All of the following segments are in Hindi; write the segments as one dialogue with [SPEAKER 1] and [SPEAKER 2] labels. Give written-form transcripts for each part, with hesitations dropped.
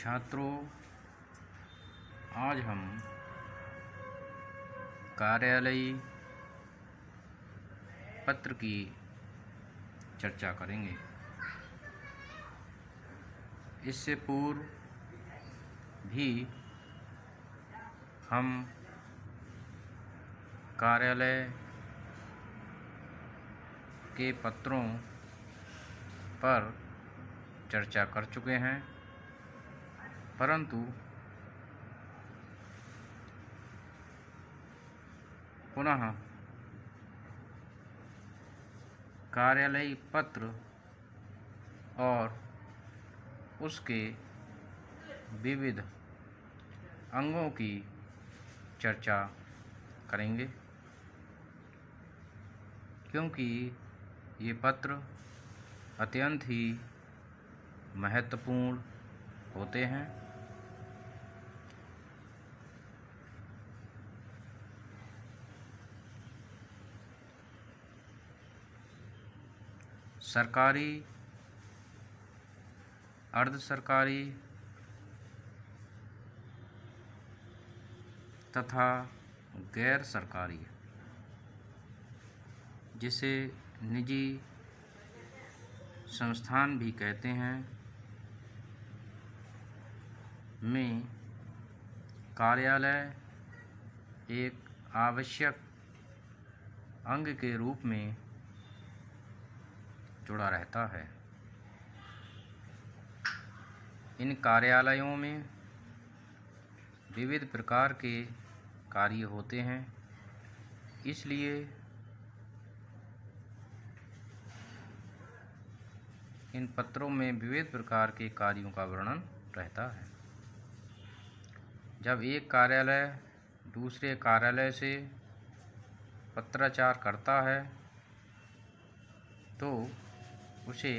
[SPEAKER 1] छात्रों, आज हम कार्यालयी पत्र की चर्चा करेंगे। इससे पूर्व भी हम कार्यालय के पत्रों पर चर्चा कर चुके हैं, परंतु पुनः कार्यालयी पत्र और उसके विविध अंगों की चर्चा करेंगे, क्योंकि ये पत्र अत्यंत ही महत्वपूर्ण होते हैं। सरकारी, अर्ध सरकारी तथा गैर सरकारी, जिसे निजी संस्थान भी कहते हैं, में कार्यालय एक आवश्यक अंग के रूप में जुड़ा रहता है। इन कार्यालयों में विविध प्रकार के कार्य होते हैं, इसलिए इन पत्रों में विविध प्रकार के कार्यों का वर्णन रहता है। जब एक कार्यालय दूसरे कार्यालय से पत्राचार करता है तो उसे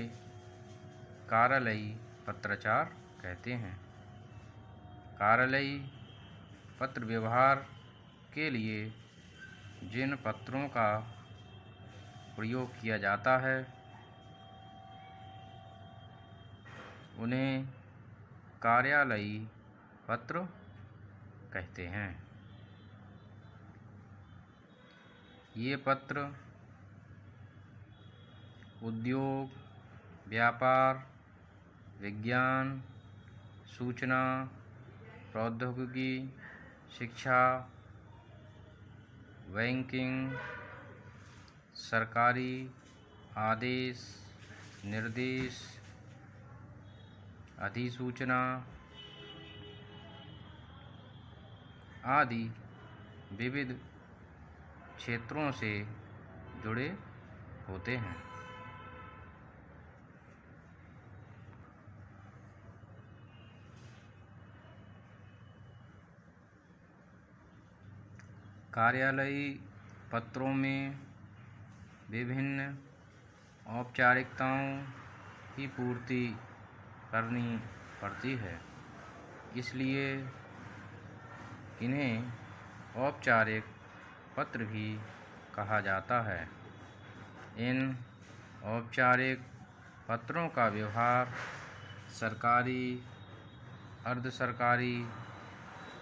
[SPEAKER 1] कार्यालयी पत्राचार कहते हैं। कार्यालयी पत्र व्यवहार के लिए जिन पत्रों का प्रयोग किया जाता है उन्हें कार्यालयी पत्र कहते हैं। ये पत्र उद्योग, व्यापार, विज्ञान, सूचना, प्रौद्योगिकी, शिक्षा, बैंकिंग, सरकारी आदेश, निर्देश, अधिसूचना आदि विविध क्षेत्रों से जुड़े होते हैं। कार्यालयी पत्रों में विभिन्न औपचारिकताओं की पूर्ति करनी पड़ती है, इसलिए इन्हें औपचारिक पत्र भी कहा जाता है। इन औपचारिक पत्रों का व्यवहार सरकारी, अर्ध सरकारी,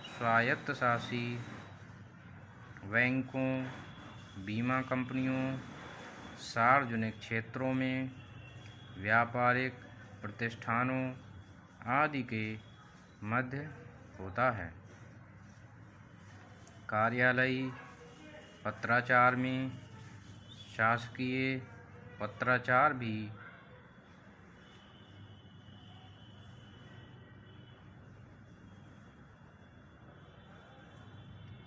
[SPEAKER 1] स्वायत्तशासी बैंकों, बीमा कंपनियों, सार्वजनिक क्षेत्रों में व्यापारिक प्रतिष्ठानों आदि के मध्य होता है। कार्यालयी पत्राचार में शासकीय पत्राचार भी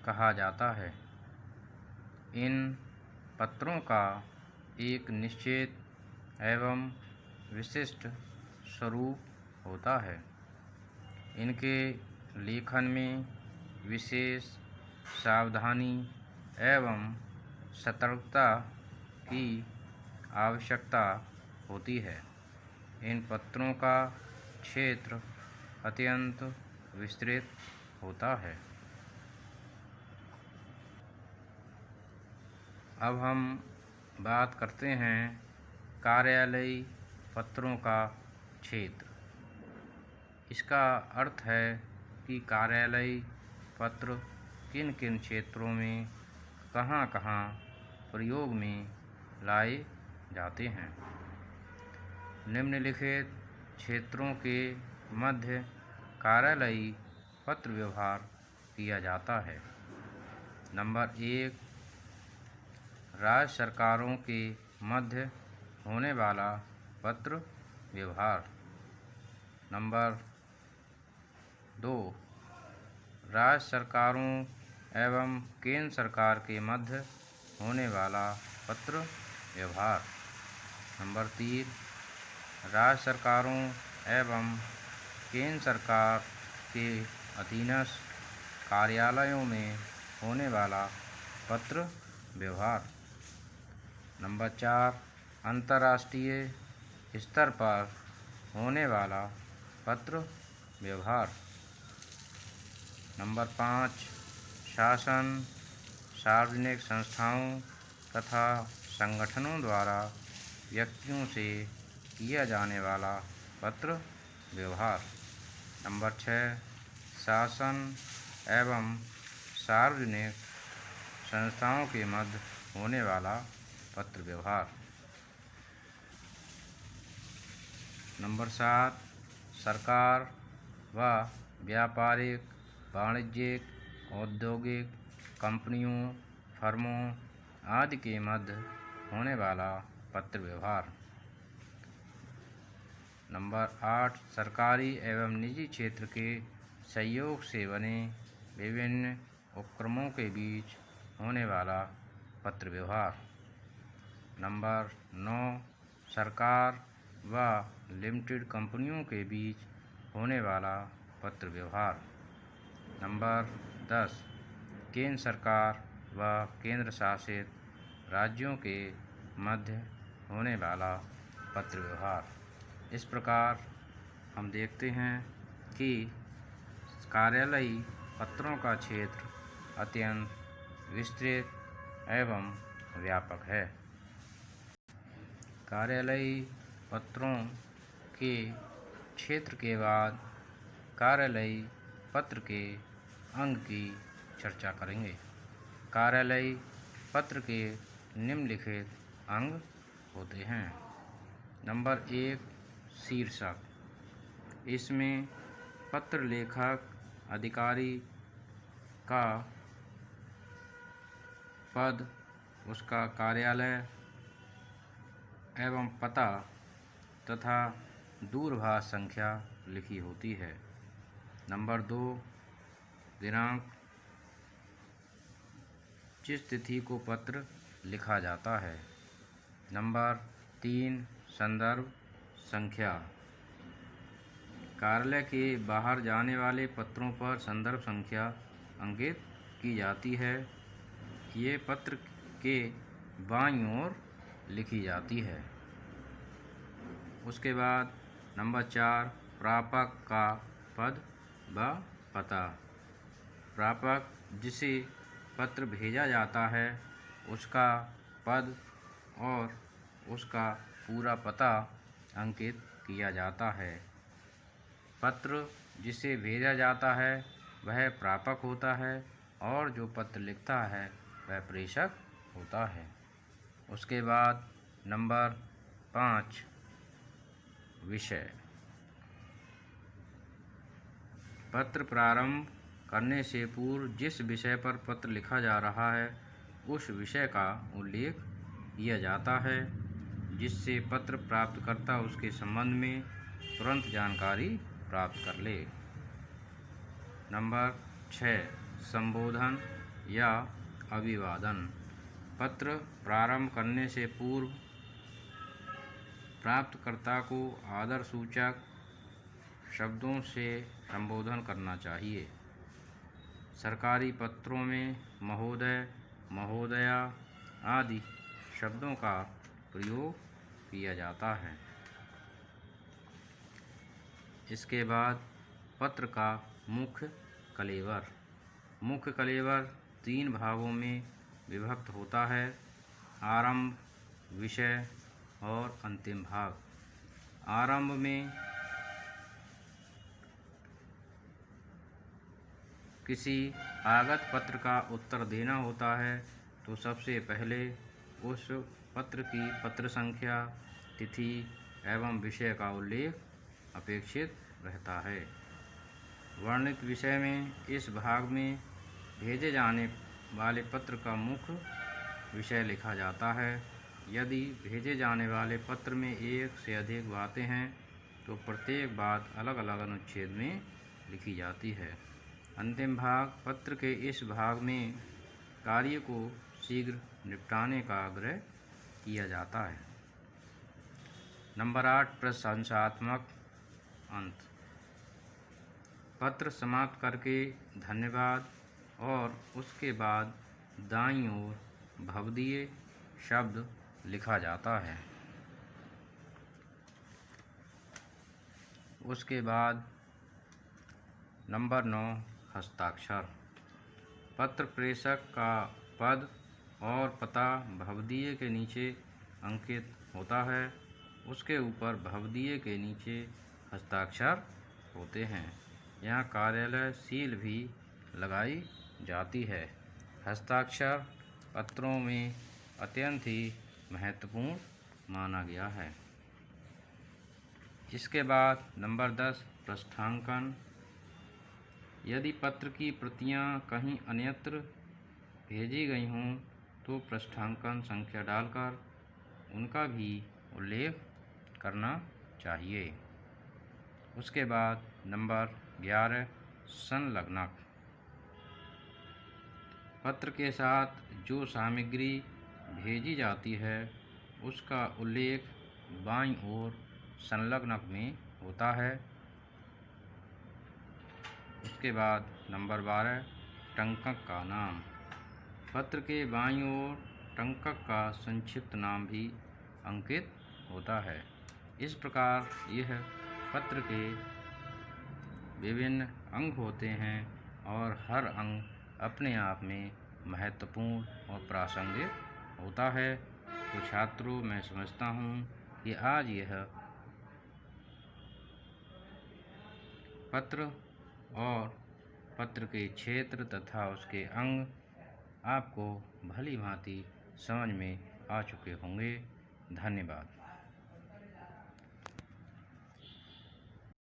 [SPEAKER 1] कहा जाता है। इन पत्रों का एक निश्चित एवं विशिष्ट स्वरूप होता है। इनके लेखन में विशेष सावधानी एवं सतर्कता की आवश्यकता होती है। इन पत्रों का क्षेत्र अत्यंत विस्तृत होता है। अब हम बात करते हैं कार्यालयी पत्रों का क्षेत्र। इसका अर्थ है कि कार्यालयी पत्र किन किन क्षेत्रों में कहाँ कहाँ प्रयोग में लाए जाते हैं। निम्नलिखित क्षेत्रों के मध्य कार्यालयी पत्र व्यवहार किया जाता है। नंबर 1, राज्य सरकारों के मध्य होने वाला पत्र व्यवहार। नंबर 2, राज्य सरकारों एवं केंद्र सरकार के मध्य होने वाला पत्र व्यवहार। नंबर 3, राज्य सरकारों एवं केंद्र सरकार के अधीनस्थ कार्यालयों में होने वाला पत्र व्यवहार। नंबर 4, अंतर्राष्ट्रीय स्तर पर होने वाला पत्र व्यवहार। नंबर 5, शासन, सार्वजनिक संस्थाओं तथा संगठनों द्वारा व्यक्तियों से किया जाने वाला पत्र व्यवहार। नंबर 6, शासन एवं सार्वजनिक संस्थाओं के मध्य होने वाला पत्र व्यवहार। नंबर 7, सरकार व व्यापारिक, वाणिज्यिक, औद्योगिक कंपनियों, फर्मों आदि के मध्य होने वाला पत्र व्यवहार। नंबर 8, सरकारी एवं निजी क्षेत्र के सहयोग से बने विभिन्न उपक्रमों के बीच होने वाला पत्र व्यवहार। नंबर 9, सरकार व लिमिटेड कंपनियों के बीच होने वाला पत्र व्यवहार। नंबर 10, केंद्र सरकार व केंद्र शासित राज्यों के मध्य होने वाला पत्र व्यवहार। इस प्रकार हम देखते हैं कि कार्यालयी पत्रों का क्षेत्र अत्यंत विस्तृत एवं व्यापक है। कार्यालयी पत्रों के क्षेत्र के बाद कार्यालयी पत्र के अंग की चर्चा करेंगे। कार्यालयी पत्र के निम्नलिखित अंग होते हैं। नंबर 1, शीर्षक। इसमें पत्र लेखक अधिकारी का पद, उसका कार्यालय एवं पता तथा दूरभाष संख्या लिखी होती है। नंबर 2, दिनांक, जिस तिथि को पत्र लिखा जाता है। नंबर 3, संदर्भ संख्या। कार्यालय के बाहर जाने वाले पत्रों पर संदर्भ संख्या अंकित की जाती है। ये पत्र के बाईं ओर लिखी जाती है। उसके बाद नंबर 4, प्रापक का पद व पता। प्रापक जिसे पत्र भेजा जाता है उसका पद और उसका पूरा पता अंकित किया जाता है। पत्र जिसे भेजा जाता है वह प्रापक होता है और जो पत्र लिखता है वह प्रेषक होता है। उसके बाद नंबर 5, विषय। पत्र प्रारंभ करने से पूर्व जिस विषय पर पत्र लिखा जा रहा है उस विषय का उल्लेख किया जाता है, जिससे पत्र प्राप्तकर्ता उसके संबंध में तुरंत जानकारी प्राप्त कर ले। नंबर 6, संबोधन या अभिवादन। पत्र प्रारंभ करने से पूर्व प्राप्तकर्ता को आदर सूचक शब्दों से संबोधन करना चाहिए। सरकारी पत्रों में महोदय, महोदया आदि शब्दों का प्रयोग किया जाता है। इसके बाद पत्र का मुख्य कलेवर। मुख्य कलेवर 3 भागों में विभक्त होता है: आरंभ, विषय और अंतिम भाग। आरंभ में किसी आगत पत्र का उत्तर देना होता है तो सबसे पहले उस पत्र की पत्र संख्या, तिथि एवं विषय का उल्लेख अपेक्षित रहता है। वर्णित विषय में इस भाग में भेजे जाने वाले पत्र का मुख्य विषय लिखा जाता है। यदि भेजे जाने वाले पत्र में एक से अधिक बातें हैं तो प्रत्येक बात अलग अलग अनुच्छेद में लिखी जाती है। अंतिम भाग पत्र के इस भाग में कार्य को शीघ्र निपटाने का आग्रह किया जाता है। नंबर 8 प्रशंसात्मक अंत। पत्र समाप्त करके धन्यवाद और उसके बाद दाईं ओर भवदीय शब्द लिखा जाता है। उसके बाद नंबर 9 हस्ताक्षर। पत्र प्रेषक का पद और पता भवदीय के नीचे अंकित होता है। उसके ऊपर भवदीय के नीचे हस्ताक्षर होते हैं। यहाँ कार्यालय सील भी लगाई जाती है। हस्ताक्षर पत्रों में अत्यंत ही महत्वपूर्ण माना गया है। इसके बाद नंबर 10 पृष्ठांकन। यदि पत्र की प्रतियां कहीं अन्यत्र भेजी गई हों तो पृष्ठांकन संख्या डालकर उनका भी उल्लेख करना चाहिए। उसके बाद नंबर 11 संलग्नक। पत्र के साथ जो सामग्री भेजी जाती है उसका उल्लेख बाईं ओर संलग्नक में होता है। उसके बाद नंबर 12 टंकक का नाम। पत्र के बाईं ओर टंकक का संक्षिप्त नाम भी अंकित होता है। इस प्रकार यह पत्र के विभिन्न अंग होते हैं और हर अंग अपने आप में महत्वपूर्ण और प्रासंगिक होता है। तो छात्रों, मैं समझता हूँ कि आज यह पत्र और पत्र के क्षेत्र तथा उसके अंग आपको भली भांति समझ में आ चुके होंगे। धन्यवाद।